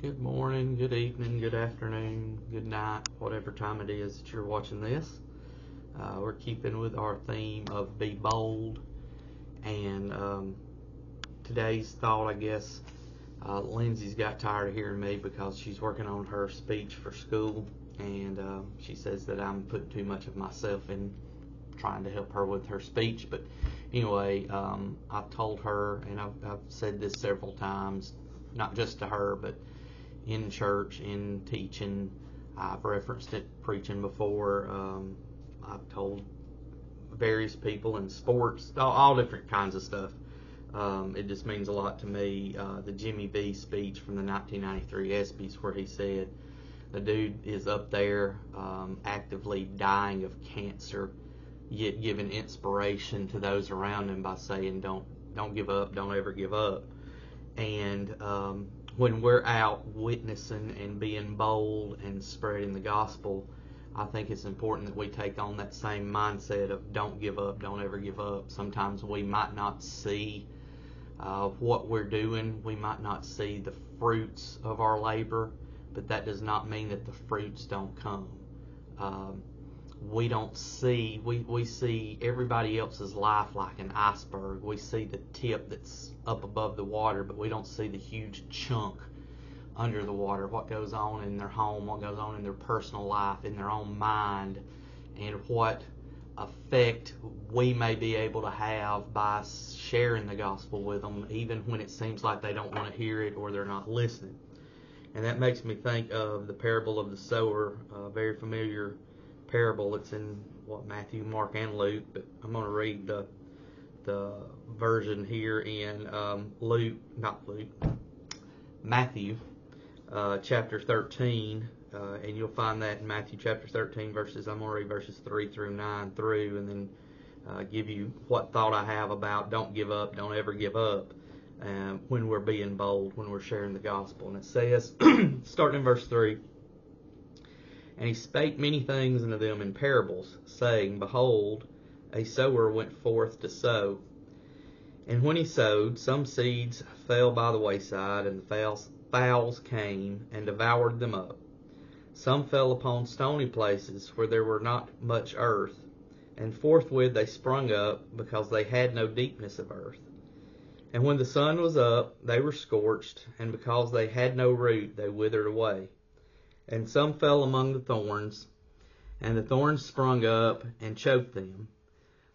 Good morning, good evening, good afternoon, good night, whatever time it is that you're watching this. We're keeping with our theme of be bold, and today's thought, I guess, Lindsay's got tired of hearing me because she's working on her speech for school, and she says that I'm putting too much of myself in trying to help her with her speech. But anyway, I've told her, and I've said this several times, not just to her, but in church, in teaching. I've referenced it preaching before. I've told various people in sports, all different kinds of stuff. It just means a lot to me. The Jimmy V speech from the 1993 ESPYs, where he said the dude is up there actively dying of cancer, yet giving inspiration to those around him by saying, don't give up, don't ever give up. And when we're out witnessing and being bold and spreading the gospel, I think it's important that we take on that same mindset of don't give up, don't ever give up. Sometimes we might not see what we're doing. We might not see the fruits of our labor, but that does not mean that the fruits don't come. We see everybody else's life like an iceberg. We see the tip that's up above the water, but we don't see the huge chunk under the water, what goes on in their home, what goes on in their personal life, in their own mind, and what effect we may be able to have by sharing the gospel with them, even when it seems like they don't want to hear it or they're not listening. And that makes me think of the parable of the sower, a very familiar parable. It's in Matthew, Mark, and Luke, but I'm going to read the version here in Matthew chapter 13, and you'll find that in Matthew chapter 13 verses. I'm going to read verses 3 through 9 through, and then give you what thought I have about don't give up, don't ever give up, when we're being bold, when we're sharing the gospel. And it says, starting in verse 3, and he spake many things unto them in parables, saying, Behold, a sower went forth to sow. And when he sowed, some seeds fell by the wayside, and the fowls came and devoured them up. Some fell upon stony places, where there were not much earth, and forthwith they sprung up, because they had no deepness of earth. And when the sun was up, they were scorched, and because they had no root, they withered away. And some fell among the thorns, and the thorns sprung up and choked them.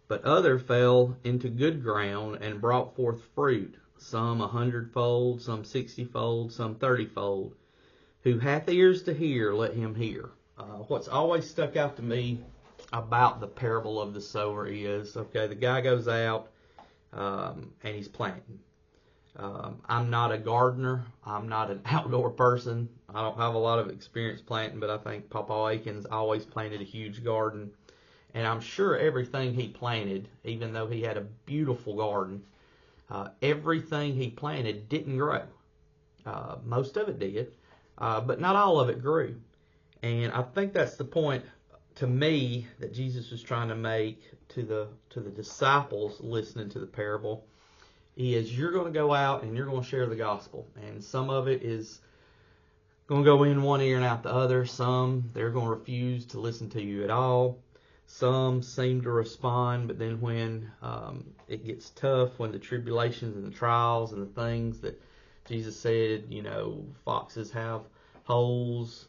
But other fell into good ground and brought forth fruit, some 100-fold, some 60-fold, some 30-fold. Who hath ears to hear, let him hear. What's always stuck out to me about the parable of the sower is, the guy goes out and he's planting. I'm not a gardener. I'm not an outdoor person. I don't have a lot of experience planting, but I think Papa Aikens always planted a huge garden. And I'm sure everything he planted, even though he had a beautiful garden, everything he planted didn't grow. Most of it did, but not all of it grew. And I think that's the point, to me, that Jesus was trying to make to the disciples listening to the parable. Is you're going to go out and you're going to share the gospel. And some of it is going to go in one ear and out the other. Some, they're going to refuse to listen to you at all. Some seem to respond, but then when it gets tough, when the tribulations and the trials and the things that Jesus said, foxes have holes,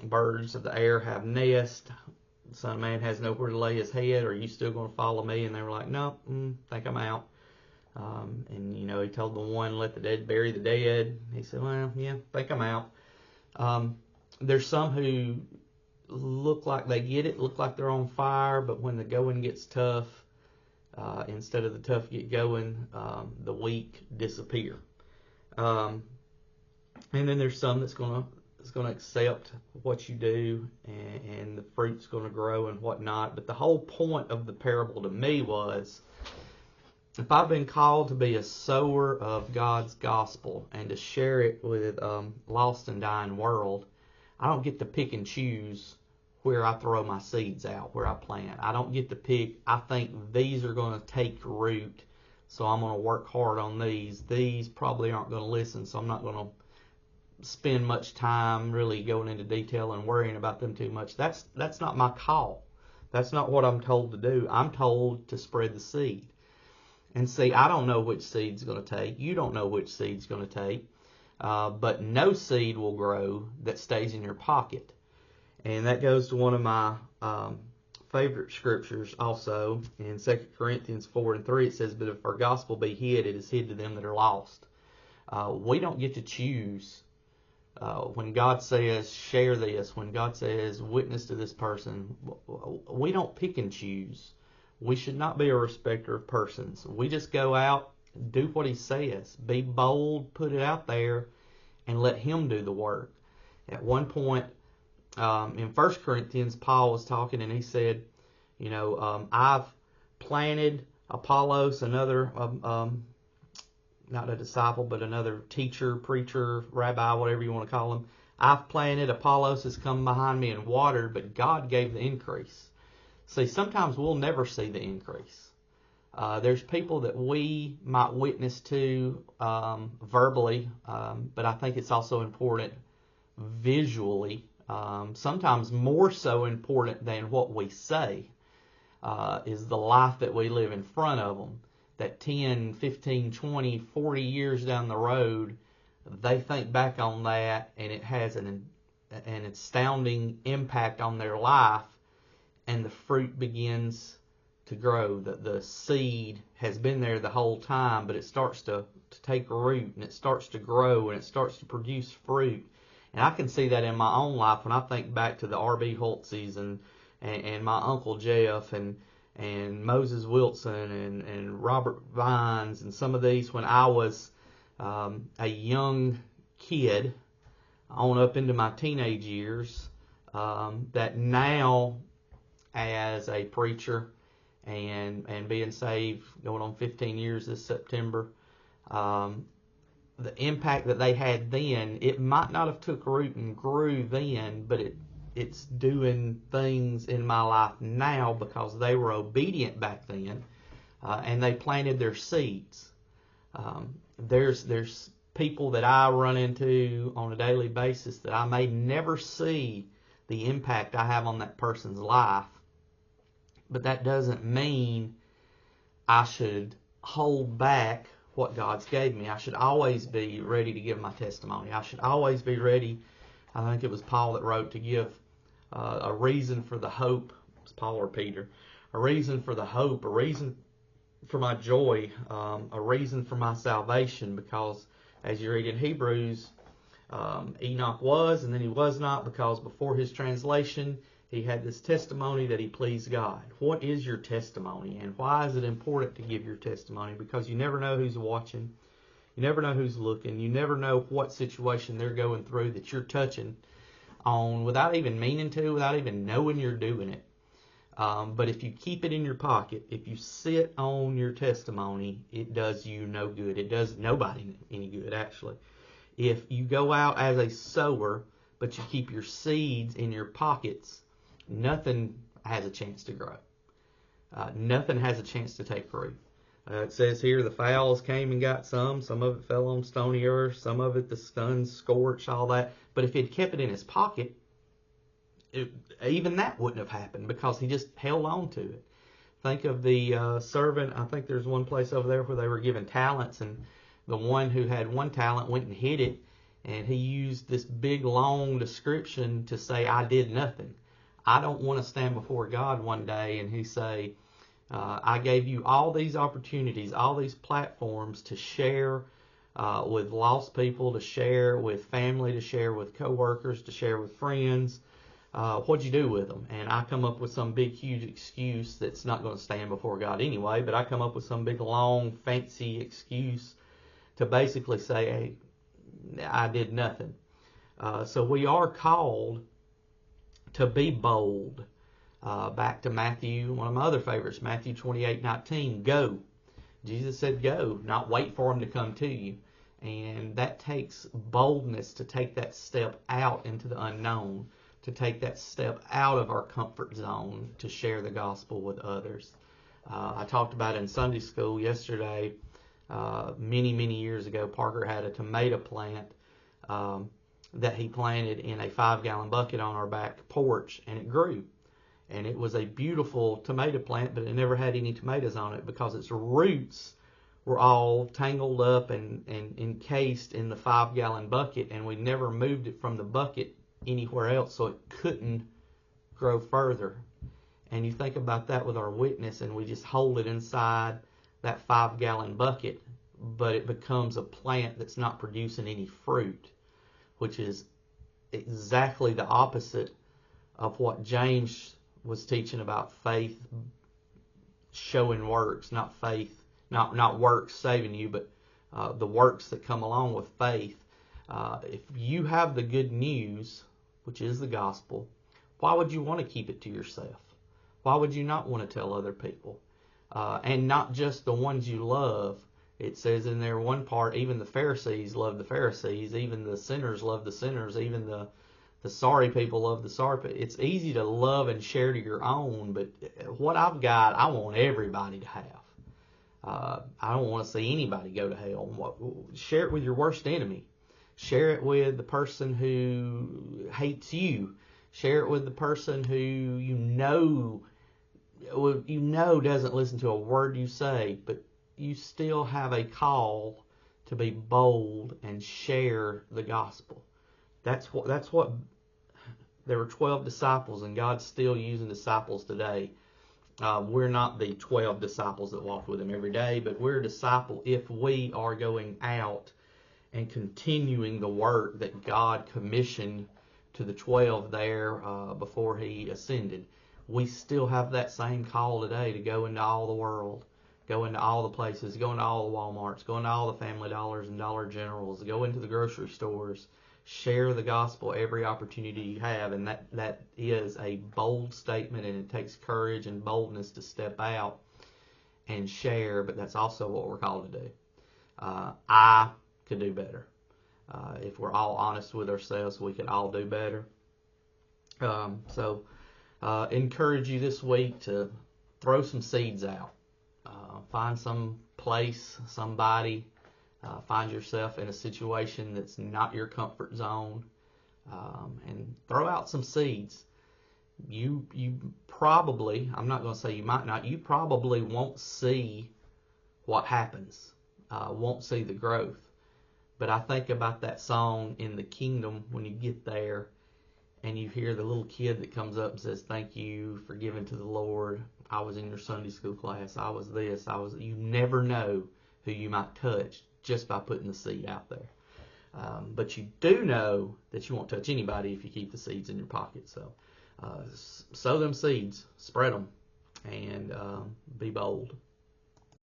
birds of the air have nests, the Son of Man has nowhere to lay his head, are you still going to follow me? And they were like, no, think I'm out. And he told the one, let the dead bury the dead. He said, well, yeah, think I'm out. There's some who look like they get it, look like they're on fire, but when the going gets tough, instead of the tough get going, the weak disappear. And then there's some that's going to accept what you do, and the fruit's going to grow and whatnot. But the whole point of the parable to me was, if I've been called to be a sower of God's gospel and to share it with a lost and dying world, I don't get to pick and choose where I throw my seeds out, where I plant. I don't get to pick, I think these are going to take root, so I'm going to work hard on these. These probably aren't going to listen, so I'm not going to spend much time really going into detail and worrying about them too much. That's not my call. That's not what I'm told to do. I'm told to spread the seed. And see, I don't know which seed's going to take. You don't know which seed's going to take. But no seed will grow that stays in your pocket. And that goes to one of my favorite scriptures also. In 2 Corinthians 4:3, it says, "But if our gospel be hid, it is hid to them that are lost." We don't get to choose when God says, share this, when God says, witness to this person. We don't pick and choose. We should not be a respecter of persons. We just go out, do what he says. Be bold, put it out there, and let him do the work. At one point, in 1 Corinthians, Paul was talking and he said, I've planted Apollos, another, not a disciple, but another teacher, preacher, rabbi, whatever you want to call him. I've planted, Apollos has come behind me and watered, but God gave the increase. See, sometimes we'll never see the increase. There's people that we might witness to verbally, but I think it's also important visually. Sometimes more so important than what we say is the life that we live in front of them. That 10, 15, 20, 40 years down the road, they think back on that and it has an astounding impact on their life, and the fruit begins to grow. The seed has been there the whole time, but it starts to take root, and it starts to grow, and it starts to produce fruit. And I can see that in my own life when I think back to the R.B. Holtzes and my Uncle Jeff and Moses Wilson and Robert Vines and some of these when I was a young kid on up into my teenage years, that now as a preacher and being saved going on 15 years this September, the impact that they had then, it might not have took root and grew then, but it's doing things in my life now because they were obedient back then, and they planted their seeds. There's people that I run into on a daily basis that I may never see the impact I have on that person's life, but that doesn't mean I should hold back what God's gave me. I should always be ready to give my testimony. I should always be ready. I think it was Paul that wrote to give a reason for the hope. It's Paul or Peter. A reason for the hope, a reason for my joy, a reason for my salvation, because as you read in Hebrews, Enoch was and then he was not, because before his translation he had this testimony that he pleased God. What is your testimony, and why is it important to give your testimony? Because you never know who's watching. You never know who's looking. You never know what situation they're going through that you're touching on without even meaning to, without even knowing you're doing it. But if you keep it in your pocket, if you sit on your testimony, it does you no good. It does nobody any good, actually. If you go out as a sower, but you keep your seeds in your pockets, nothing has a chance to grow. Nothing has a chance to take root. It says here the fowls came and got some. Some of it fell on stony earth. Some of it the sun scorched, all that. But if he'd kept it in his pocket, even that wouldn't have happened because he just held on to it. Think of the servant. I think there's one place over there where they were given talents, and the one who had one talent went and hid it, and he used this big, long description to say, I did nothing. I don't want to stand before God one day and he say, I gave you all these opportunities, all these platforms to share with lost people, to share with family, to share with coworkers, to share with friends. What'd you do with them? And I come up with some big, huge excuse that's not going to stand before God anyway, but I come up with some big, long, fancy excuse to basically say, hey, I did nothing. So we are called to be bold. Back to Matthew, one of my other favorites, Matthew 28:19. Go. Jesus said go, not wait for him to come to you. And that takes boldness to take that step out into the unknown, to take that step out of our comfort zone to share the gospel with others. I talked about it in Sunday school yesterday. Many, many years ago, Parker had a tomato plant that he planted in a 5-gallon bucket on our back porch, and it grew. And it was a beautiful tomato plant, but it never had any tomatoes on it because its roots were all tangled up and encased in the 5-gallon bucket, and we never moved it from the bucket anywhere else, so it couldn't grow further. And you think about that with our witness, and we just hold it inside that 5-gallon bucket, but it becomes a plant that's not producing any fruit, which is exactly the opposite of what James was teaching about faith showing works, not faith, not works saving you, but the works that come along with faith. If you have the good news, which is the gospel, why would you want to keep it to yourself? Why would you not want to tell other people? And not just the ones you love. It says in there one part, even the Pharisees love the Pharisees, even the sinners love the sinners, even the sorry people love the sorry people. It's easy to love and share to your own, but what I've got, I want everybody to have. I don't want to see anybody go to hell. Share it with your worst enemy. Share it with the person who hates you. Share it with the person who you know doesn't listen to a word you say, but you still have a call to be bold and share the gospel. That's what there were 12 disciples, and God's still using disciples today. We're not the 12 disciples that walked with him every day, but we're a disciple if we are going out and continuing the work that God commissioned to the 12 there before he ascended. We still have that same call today to go into all the world, go into all the places, go into all the Walmarts, go into all the Family Dollars and Dollar Generals, go into the grocery stores, share the gospel every opportunity you have. And that is a bold statement, and it takes courage and boldness to step out and share, but that's also what we're called to do. I could do better. If we're all honest with ourselves, we could all do better. So encourage you this week to throw some seeds out. Find some place, somebody. Find yourself in a situation that's not your comfort zone, and throw out some seeds. You probably, I'm not going to say you might not, you probably won't see what happens, won't see the growth. But I think about that song in the kingdom when you get there and you hear the little kid that comes up and says, "Thank you for giving to the Lord. I was in your Sunday school class. I was this. You never know who you might touch just by putting the seed out there. But you do know that you won't touch anybody if you keep the seeds in your pocket. So sow them seeds, spread them, and be bold.